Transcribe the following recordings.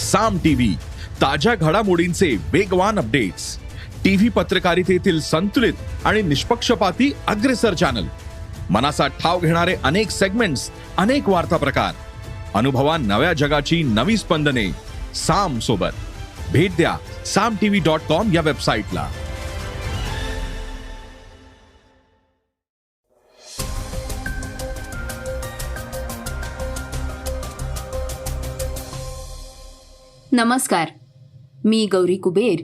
साम TV, ताज्या घडामोडींचे वेगवान अपडेट्स, टीव्ही पत्रकारितेतील संतुलित आणि निष्पक्षपाती अग्रेसर चॅनल, मनाचा ठाव घेणारे अनेक सेगमेंट्स, अनेक वार्ता प्रकार, अनुभवा नव्या जगाची नवी स्पंदने. साम सोबत भेट द्या samtv.com या वेबसाईटला. नमस्कार, मी गौरी कुबेर.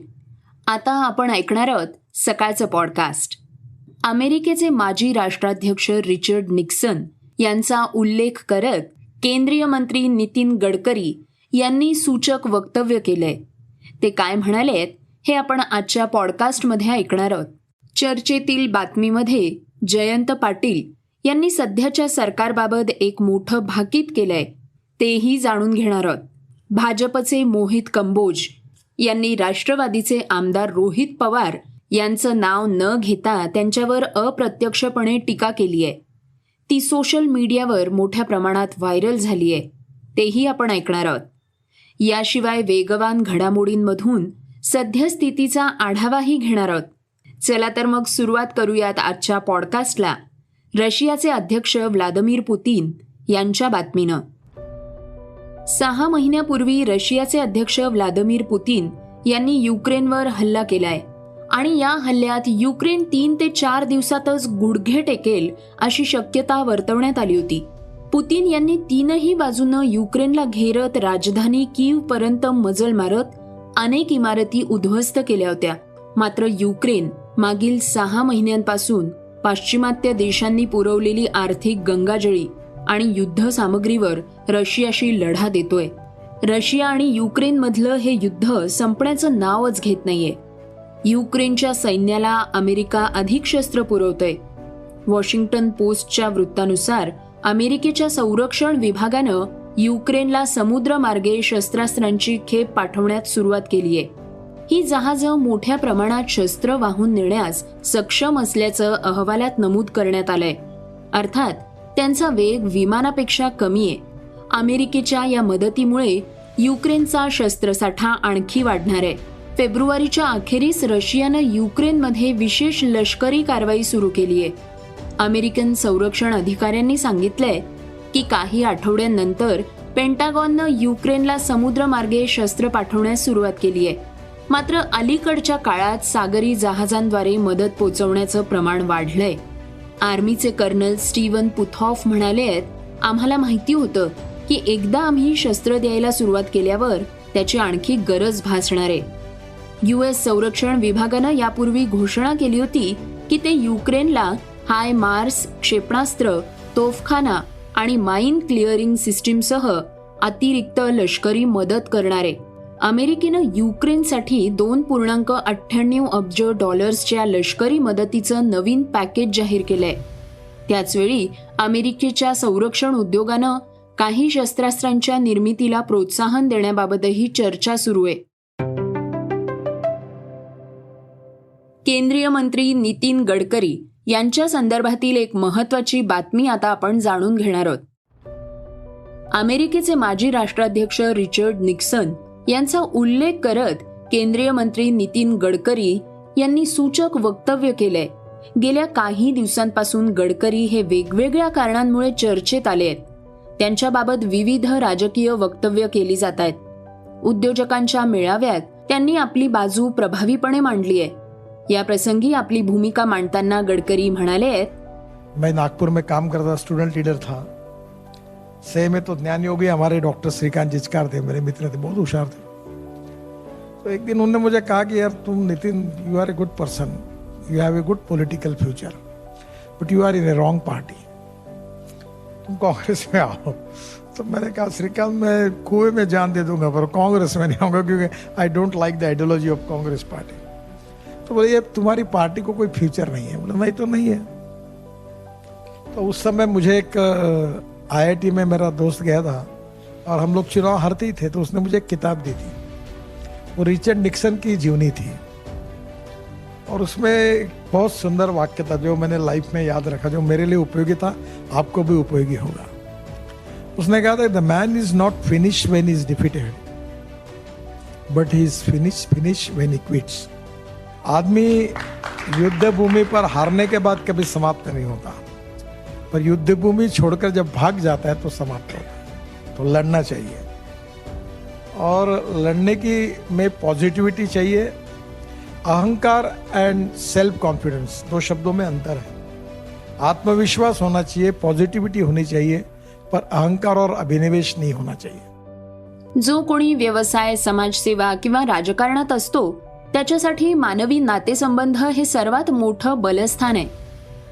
आता आपण ऐकणार आहोत सकाळचं पॉडकास्ट. अमेरिकेचे माजी राष्ट्राध्यक्ष रिचर्ड निक्सन यांचा उल्लेख करत केंद्रीय मंत्री नितीन गडकरी यांनी सूचक वक्तव्य केलंय. ते काय म्हणालेत हे आपण आजच्या पॉडकास्टमध्ये ऐकणार आहोत. चर्चेतील बातमीमध्ये जयंत पाटील यांनी सध्याच्या सरकारबाबत एक मोठं भाकीत केलंय, तेही जाणून घेणार आहोत. भाजपचे मोहित कंबोज यांनी राष्ट्रवादीचे आमदार रोहित पवार यांचं नाव न घेता त्यांच्यावर अप्रत्यक्षपणे टीका केली आहे. ती सोशल मीडियावर मोठ्या प्रमाणात व्हायरल झाली आहे, तेही आपण ऐकणार आहोत. याशिवाय वेगवान घडामोडींमधून सद्यस्थितीचा आढावाही घेणार आहोत. चला तर मग सुरुवात करूयात आजच्या पॉडकास्टला रशियाचे अध्यक्ष व्लादिमीर पुतीन यांच्या बातमीनं. 6 महिन्यापूर्वी रशियाचे अध्यक्ष व्लादिमीर पुतीन यांनी युक्रेनवर हल्ला केलाय आणि या हल्ल्यात युक्रेन 3 ते 4 दिवसातच गुडघे टेकेल अशी शक्यता वर्तवण्यात आली होती. पुतीन यांनी 3ही बाजूनं युक्रेनला घेरत राजधानी कीव्हपर्यंत मजल मारत अनेक इमारती उद्ध्वस्त केल्या होत्या. मात्र युक्रेन मागील 6 महिन्यांपासून पाश्चिमात्य देशांनी पुरवलेली आर्थिक गंगाजळी आणि युद्ध सामग्रीवर रशियाशी लढा देतोय. रशिया आणि युक्रेनमधलं हे युद्ध संपण्याचं नावच घेत नाहीये. युक्रेनच्या सैन्याला अमेरिका अधिक शस्त्र पुरवतोय. वॉशिंग्टन पोस्टच्या वृत्तानुसार अमेरिकेच्या संरक्षण विभागानं युक्रेनला समुद्रमार्गे शस्त्रास्त्रांची खेप पाठवण्यात सुरुवात केलीय. ही जहाजं मोठ्या प्रमाणात शस्त्र वाहून नेण्यास सक्षम असल्याचं अहवालात नमूद करण्यात आलंय. अर्थात त्यांचा वेग विमानापेक्षा कमी आहे. अमेरिकेच्या या मदतीमुळे युक्रेनचा शस्त्रसाठा आणखी वाढणार आहे. फेब्रुवारीच्या अखेरीस रशियानं युक्रेनमध्ये विशेष लष्करी कारवाई सुरू केली आहे. अमेरिकन संरक्षण अधिकाऱ्यांनी सांगितलंय की काही आठवड्यांनंतर पेंटागॉननं युक्रेनला समुद्रमार्गे शस्त्र पाठवण्यास सुरुवात केली आहे. मात्र अलीकडच्या काळात सागरी जहाजांद्वारे मदत पोहोचवण्याचं प्रमाण वाढलंय. आर्मीचे कर्नल स्टीवन पुथॉफ म्हणाले आहेत, आम्हाला माहिती होतं की एकदा आम्ही शस्त्र द्यायला सुरुवात केल्यावर त्याची आणखी गरज भासणार आहे. US संरक्षण विभागानं यापूर्वी घोषणा केली होती की ते युक्रेनला हाय मार्स क्षेपणास्त्र, तोफखाना आणि माइन क्लिअरिंग सिस्टीमसह अतिरिक्त लष्करी मदत करणार आहे. अमेरिकेनं युक्रेनसाठी $2.98 अब्ज लष्करी मदतीचं नवीन पॅकेज जाहीर केलंय. त्याचवेळी अमेरिकेच्या संरक्षण उद्योगानं काही शस्त्रास्त्रांच्या निर्मितीला प्रोत्साहन देण्याबाबतही चर्चा सुरू आहे. केंद्रीय मंत्री नितीन गडकरी यांच्या संदर्भातील एक महत्त्वाची बातमी आता आपण जाणून घेणार आहोत. अमेरिकेचे माजी राष्ट्राध्यक्ष रिचर्ड निक्सन यांचा उल्लेख करत केंद्रीय मंत्री नितीन गडकरी यांनी सूचक वक्तव्य केलंय. गेल्या काही दिवसांपासून गडकरी हे वेगवेगळ्या कारणांमुळे चर्चेत आले आहेत. त्यांच्याबाबत विविध राजकीय वक्तव्य केली जात आहेत. उद्योजकांच्या मेळाव्यात त्यांनी आपली बाजू प्रभावीपणे मांडली आहे. या प्रसंगी आपली भूमिका मांडताना गडकरी म्हणाले आहेत, मैं नागपुर में काम करता स्टूडेंट लीडर था. से में तो ज्ञान योगी हमारे डॉक्टर श्रीकांत जिचकार थे, मेरे मित्र थे, बहुत होशियार थे. तो एक दिन उन्होंने मुझे कहा कि यार तुम Nitin, you are a good person, you have a good political future, but you are in a wrong party, तुम कांग्रेस में आओ. तो मैंने कहा श्रीकांत मैं कुएं में जान दे दूंगा पर कांग्रेस में नहीं आऊँगा, क्योंकि I don't like the ideology of Congress party. तो बोले ये तुम्हारी पार्टी को कोई फ्यूचर नहीं है. बोला नहीं तो नहीं है. तो उस समय मुझे एक IIT में मेरा दोस्त गया था और हम लोग चुनाव हारते ही थे, तो उसने मुझे एक किताब दी थी. वो रिचर्ड निक्सन की जीवनी थी और उसमें एक बहुत सुंदर वाक्य था जो मैंने लाइफ में याद रखा, जो मेरे लिए उपयोगी था, आपको भी उपयोगी होगा. उसने कहा था the man is not finish when is defeated, but he is finish when he quits. आदमी युद्ध भूमि पर हारने के बाद कभी समाप्त नहीं होता, पर युद्ध भूमि छोड़कर जब भाग जाता है तो समाप्त होता है. तो लड़ना चाहिए, और लड़ने की में पॉजिटिविटी चाहिए. अहंकार एंड सेल्फ कॉन्फिडेंस, दो शब्दों में अंतर है. आत्मविश्वास होना चाहिए, पॉजिटिविटी होनी चाहिए, पर अहंकार और अभिनिवेश नहीं होना चाहिए. जो कोणी व्यवसाय, समाजसेवा किंवा राजकारणात असतो त्याच्यासाठी मानवी नातेसंबंध हे सर्वात मोठं बलस्थान आहे,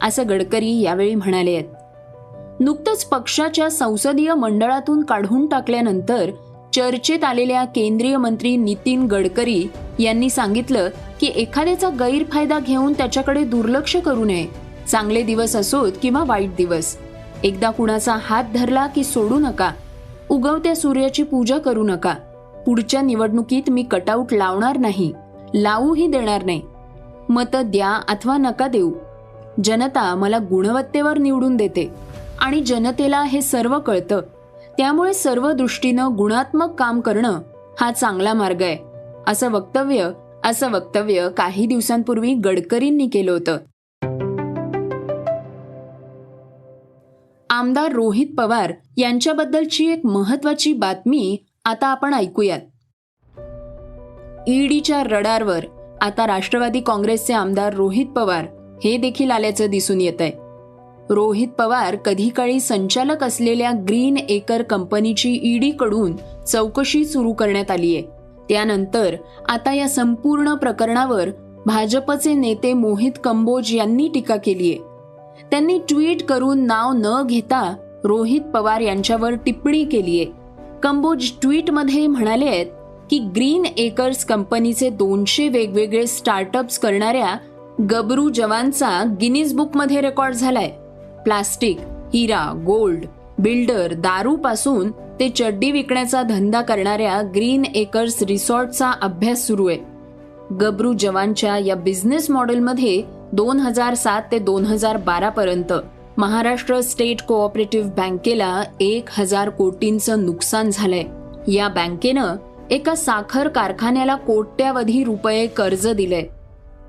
असं गडकरी यावेळी म्हणाले आहेत. नुकतंच पक्षाच्या संसदीय मंडळातून काढून टाकल्यानंतर चर्चेत आलेल्या केंद्रीय मंत्री नितीन गडकरी यांनी सांगितलं की एखाद्याचा गैरफायदा घेऊन त्याच्याकडे दुर्लक्ष करू नये. चांगले दिवस असोत किंवा वाईट दिवस, एकदा कुणाचा हात धरला की सोडू नका. उगवत्या सूर्याची पूजा करू नका. पुढच्या निवडणुकीत मी कटआउट लावणार नाही, लावूही देणार नाही. मतं द्या अथवा नका देऊ. जनता मला गुणवत्तेवर निवडून देते आणि जनतेला हे सर्व कळतं. त्यामुळे सर्व दृष्टीनं गुणात्मक काम करणं हा चांगला मार्ग आहे, असं वक्तव्य काही दिवसांपूर्वी गडकरींनी केलं होतं. आमदार रोहित पवार यांच्याबद्दलची एक महत्वाची बातमी आता आपण ऐकूयात. ईडीच्या रडारवर आता राष्ट्रवादी काँग्रेसचे आमदार रोहित पवार हे देखील आल्याचं दिसून येत आहे. रोहित पवार कधी काळी संचालक असलेल्या ग्रीन एकर कंपनीची ईडीकडून चौकशी सुरू करण्यात आली आहे. त्यानंतर आता या संपूर्ण प्रकरणावर भाजपचे नेते मोहित कंबोज यांनी टीका केली आहे. त्यांनी ट्विट करून नाव न घेता रोहित पवार यांच्यावर टिप्पणी केली आहे. कंबोज ट्विटमध्ये म्हणाले आहेत की ग्रीन एकर्स कंपनीचे 200 वेगवेगळे स्टार्टअप्स करणाऱ्या गबरू जवानचा गिनीज बुकमध्ये रेकॉर्ड झालाय. प्लास्टिक, हिरा, गोल्ड, बिल्डर, दारू पासून ते चड्डी विकण्याचा धंदा करणाऱ्या ग्रीन एकर्स रिसॉर्टचा अभ्यास सुरू आहे. गबरू जवानच्या या बिझनेस मॉडेलमध्ये 2007 ते 2012 पर्यंत महाराष्ट्र स्टेट कोऑपरेटिव्ह बँकेला 1000 कोटींचं नुकसान झालंय. या बँकेनं एका साखर कारखान्याला कोट्यावधी रुपये कर्ज दिलंय.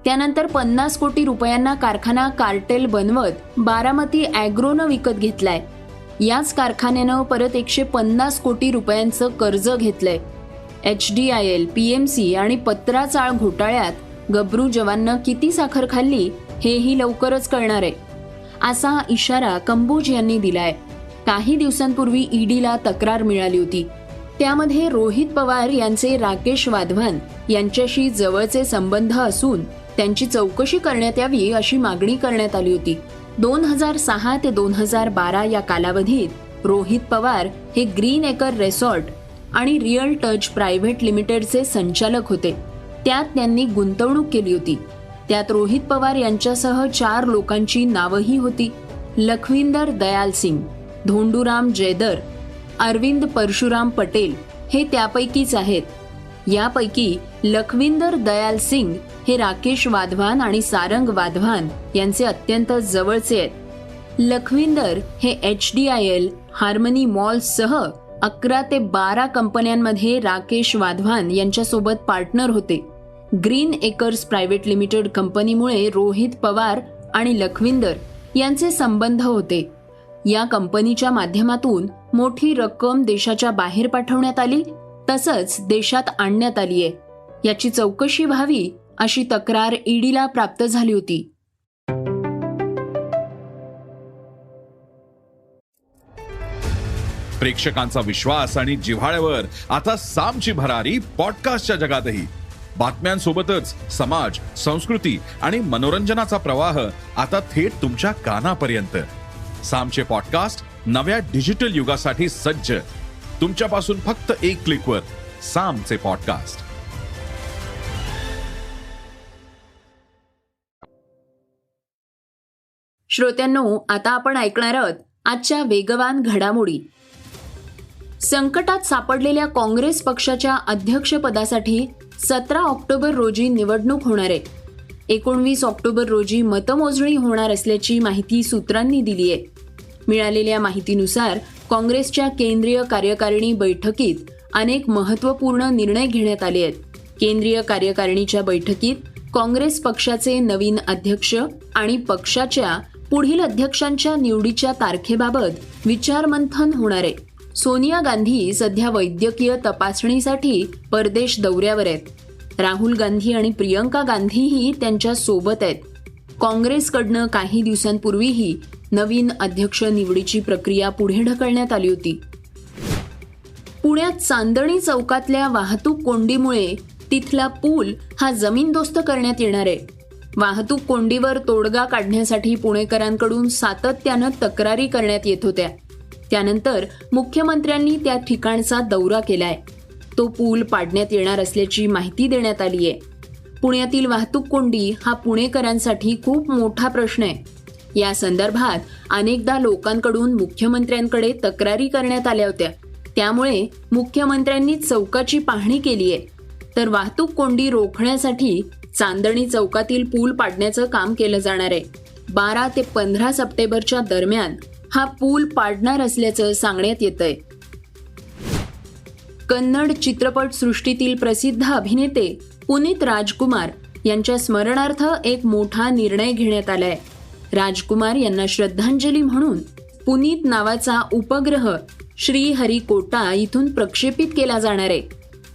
त्यानंतर 50 कोटी रुपयांना कारखाना कार्टेल बनवत बारामती ॲग्रोनं विकत घेतलाय. याच कारखान्यानं परत 150 कोटी रुपयांचं कर्ज घेतलंय. HDIL, PMC आणि पत्राचाळ घोटाळ्यात गबरू जवाननं किती साखर खाल्ली हेही लवकरच कळणार आहे, असा इशारा कंबोज यांनी दिलाय. काही दिवसांपूर्वी ईडीला तक्रार मिळाली होती. त्यामध्ये रोहित पवार यांचे राकेश वाधवान यांच्याशी जवळचे संबंध असून त्यांची चौकशी करण्यात यावी अशी मागणी करण्यात आली होती. 2006 ते 2012 या कालावधीत रोहित पवार हे ग्रीन एकर रेसॉर्ट आणि रिअल टच प्रायव्हेट लिमिटेडचे संचालक होते. त्यात त्यांनी गुंतवणूक केली होती. त्यात रोहित पवार यांच्यासह 4 लोकांची नावंही होती. लखविंदर दयाल सिंग, धोंडूराम जयदर, अरविंद परशुराम पटेल हे त्यापैकीच आहेत. यापैकी लखविंदर दयाल सिंग हे राकेश वाधवान आणि सारंग वाधवान यांचे अत्यंत जवळचे आहेत. लखविंदर हे HDIL, हार्मनी मॉल्ससह 11 ते 12 कंपन्यांमध्ये राकेश वाधवान यांच्यासोबत पार्टनर होते. ग्रीन एकर्स प्रायव्हेट लिमिटेड कंपनीमुळे रोहित पवार आणि लखविंदर यांचे संबंध होते. या कंपनीच्या माध्यमातून मोठी रक्कम देशाच्या बाहेर पाठवण्यात आली, तसंच देशात आणण्यात आली आहे. याची चौकशी व्हावी अशी तक्रार ईडीला प्राप्त झाली होती. प्रेक्षकांचा विश्वास आणि जिव्हाळ्यावर आता सामची भरारी पॉडकास्टच्या जगातही. बातम्यांसोबतच समाज, संस्कृती आणि मनोरंजनाचा प्रवाह आता थेट तुमच्या कानापर्यंत. सामचे पॉडकास्ट नव्या डिजिटल युगासाठी सज्ज. तुमच्यापासून फक्त एक क्लिकवर सामचे पॉडकास्ट. श्रोत्यांनो, आता आपण ऐकणार आहोत आजच्या वेगवान घडामोडी. संकटात सापडलेल्या काँग्रेस पक्षाच्या अध्यक्षपदासाठी 17 ऑक्टोबर रोजी निवडणूक होणार आहे. 19 ऑक्टोबर रोजी मतमोजणी होणार असल्याची माहिती सूत्रांनी दिली आहे. मिळालेल्या माहितीनुसार काँग्रेसच्या केंद्रीय कार्यकारिणी बैठकीत अनेक महत्त्वपूर्ण निर्णय घेण्यात आले आहेत. केंद्रीय कार्यकारिणीच्या बैठकीत काँग्रेस पक्षाचे नवीन अध्यक्ष आणि पक्षाच्या पुढील अध्यक्षांच्या निवडीच्या तारखेबाबत विचारमंथन होणार आहे. सोनिया गांधी सध्या वैद्यकीय तपासणीसाठी परदेश दौऱ्यावर आहेत. राहुल गांधी आणि प्रियंका गांधीही त्यांच्या सोबत आहेत. काँग्रेसकडनं काही दिवसांपूर्वीही नवीन अध्यक्ष निवडीची प्रक्रिया पुढे ढकलण्यात आली होती. पुण्यात चांदणी चौकातल्या वाहतूक कोंडीमुळे तिथला पूल हा जमीनदोस्त करण्यात येणार आहे. वाहतूक कोंडीवर तोडगा काढण्यासाठी पुणेकरांकडून सातत्यानं तक्रारी करण्यात येत होत्या. त्यानंतर मुख्यमंत्र्यांनी त्या ठिकाणचा दौरा केलाय. तो पूल पाडण्यात येणार असल्याची माहिती देण्यात आली आहे. पुण्यातील वाहतूक कोंडी हा पुणेकरांसाठी खूप मोठा प्रश्न आहे. या संदर्भात अनेकदा लोकांकडून मुख्यमंत्र्यांकडे तक्रारी करण्यात आल्या होत्या. त्यामुळे मुख्यमंत्र्यांनी चौकाची पाहणी केली आहे. तर वाहतूक कोंडी रोखण्यासाठी चांदणी चौकातील पूल पाडण्याचं काम केलं जाणार आहे. 12 ते 15 सप्टेंबरच्या दरम्यान हा पूल पाडणार असल्याचं सांगण्यात येतंय. कन्नड चित्रपट सृष्टीतील प्रसिद्ध अभिनेते पुनीत राजकुमार यांच्या स्मरणार्थ एक मोठा निर्णय घेण्यात आलाय. राजकुमार यांना श्रद्धांजली म्हणून पुनीत नावाचा उपग्रह श्रीहरिकोटा इथून प्रक्षेपित केला जाणार आहे.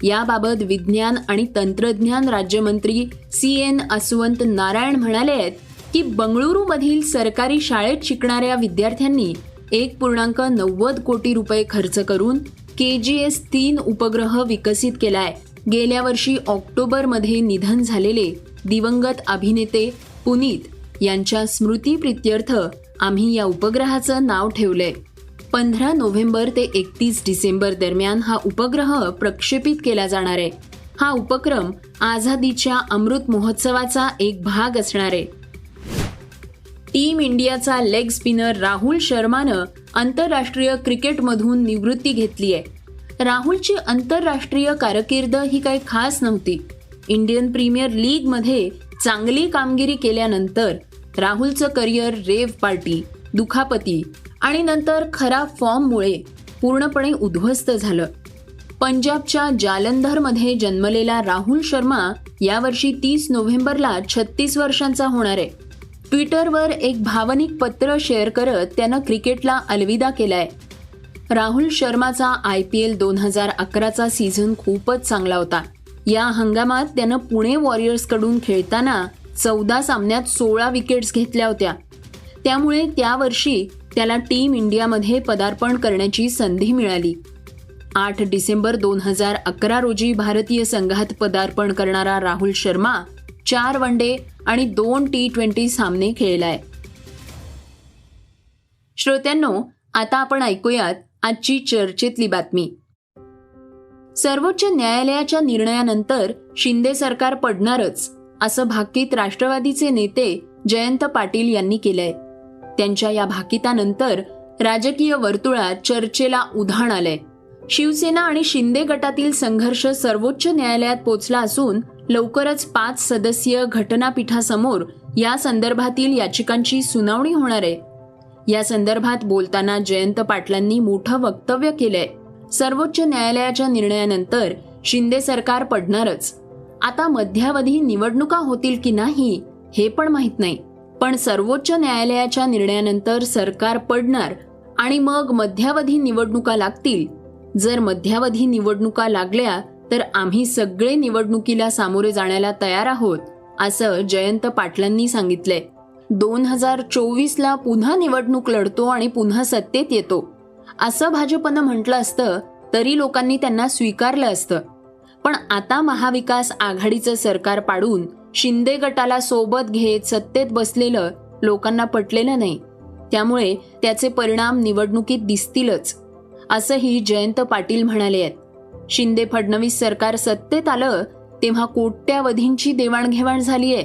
याबाबत विज्ञान आणि तंत्रज्ञान राज्यमंत्री CN असवंत नारायण म्हणाले आहेत की बंगळुरूमधील सरकारी शाळेत शिकणाऱ्या विद्यार्थ्यांनी 1.90 कोटी रुपये खर्च करून KGS-3 उपग्रह विकसित केलाय. गेल्या वर्षी ऑक्टोबरमध्ये निधन झालेले दिवंगत अभिनेते पुनीत यांच्या स्मृतीप्रित्यर्थ आम्ही या उपग्रहाचं नाव ठेवलंय. 15 नोव्हेंबर ते 31 डिसेंबर दरम्यान हा उपग्रह प्रक्षेपित केला जाणार आहे. हा उपक्रम आझादीच्या अमृत महोत्सवाचा एक भाग असणार आहे. टीम इंडियाचा लेग स्पिनर राहुल शर्मानं आंतरराष्ट्रीय क्रिकेटमधून निवृत्ती घेतली आहे. राहुलची आंतरराष्ट्रीय कारकीर्द ही काही खास नव्हती. इंडियन प्रीमियर लीगमध्ये चांगली कामगिरी केल्यानंतर राहुलचं करिअर रेव पार्टी, दुखापती आणि नंतर खराब फॉर्ममुळे पूर्णपणे उद्ध्वस्त झालं. पंजाबच्या जालंधरमध्ये जन्मलेला राहुल शर्मा यावर्षी 30 नोव्हेंबरला 36 वर्षांचा होणार आहे. ट्विटरवर एक भावनिक पत्र शेअर करत त्यानं क्रिकेटला अलविदा केलाय. राहुल शर्माचा IPL 2011चा सीझन खूपच चांगला होता. या हंगामात त्यानं पुणे वॉरियर्सकडून खेळताना 14 सामन्यात 16 विकेट्स घेतल्या होत्या. त्यामुळे त्यावर्षी त्याला टीम इंडियामध्ये पदार्पण करण्याची संधी मिळाली. 8 डिसेंबर 2011 रोजी भारतीय संघात पदार्पण करणारा राहुल शर्मा 4 वनडे आणि 2 T20 सामने खेळलाय. श्रोत्यांनो, आता आपण ऐकूयात आजची चर्चेतली बातमी. सर्वोच्च न्यायालयाच्या निर्णयानंतर शिंदे सरकार पडणारच असं भाकीत राष्ट्रवादीचे नेते जयंत पाटील यांनी केलंय. त्यांच्या या भाकितानंतर राजकीय वर्तुळात चर्चेला उधाण आलंय. शिवसेना आणि शिंदे गटातील संघर्ष सर्वोच्च न्यायालयात पोचला असून लवकरच 5 सदस्यीय घटनापीठासमोर या संदर्भातील याचिकांची सुनावणी होणार आहे. या संदर्भात बोलताना जयंत पाटलांनी मोठं वक्तव्य केलंय. सर्वोच्च न्यायालयाच्या निर्णयानंतर शिंदे सरकार पडणारच. आता मध्यावधी निवडणुका होतील की नाही हे पण माहित नाही, पण सर्वोच्च न्यायालयाच्या निर्णयानंतर सरकार पडणार आणि मग मध्यावधी निवडणुका लागतील. जर मध्यावधी निवडणुका लागल्या तर आम्ही सगळे निवडणुकीला सामोरे जाण्याला तयार आहोत, असं जयंत पाटलांनी सांगितलंय. 2024ला पुन्हा निवडणूक लढतो आणि पुन्हा सत्तेत येतो असं भाजपनं म्हटलं असतं तरी लोकांनी त्यांना स्वीकारलं असतं. पण आता महाविकास आघाडीचं सरकार पाडून शिंदे गटाला सोबत घेत सत्तेत बसलेलं लोकांना पटलेलं नाही. त्यामुळे त्याचे परिणाम निवडणुकीत दिसतीलच, असंही जयंत पाटील म्हणाले आहेत. शिंदे फडणवीस सरकार सत्तेत आलं तेव्हा कोट्यावधींची देवाणघेवाण झालीय.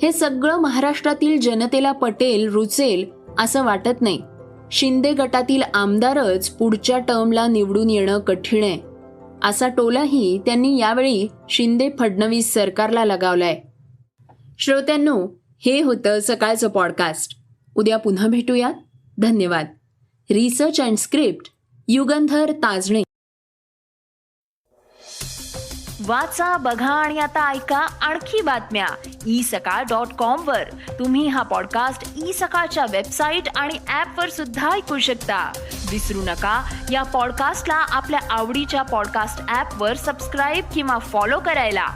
हे सगळं महाराष्ट्रातील जनतेला पटेल, रुचेल असं वाटत नाही. शिंदे गटातील आमदारच पुढच्या टर्मला निवडून येणं कठीण आहे, असा टोलाही त्यांनी यावेळी शिंदे फडणवीस सरकारला लगावलाय. श्रोत्यांनो, हे होतं सकाळचं पॉडकास्ट. उद्या पुन्हा भेटूयात. धन्यवाद. Research and script Yugandhar Tajane. वाचा, बघा आणि आता ऐका आणखी बातम्या isakal.com वर. तुम्ही हा पॉडकास्ट सकाळच्या वेबसाईट आणि ऍप वर सुद्धा ऐकू शकता. विसरू नका, या पॉडकास्टला आपल्या आवडीच्या पॉडकास्ट ऍप वर सबस्क्राईब किंवा फॉलो करायला.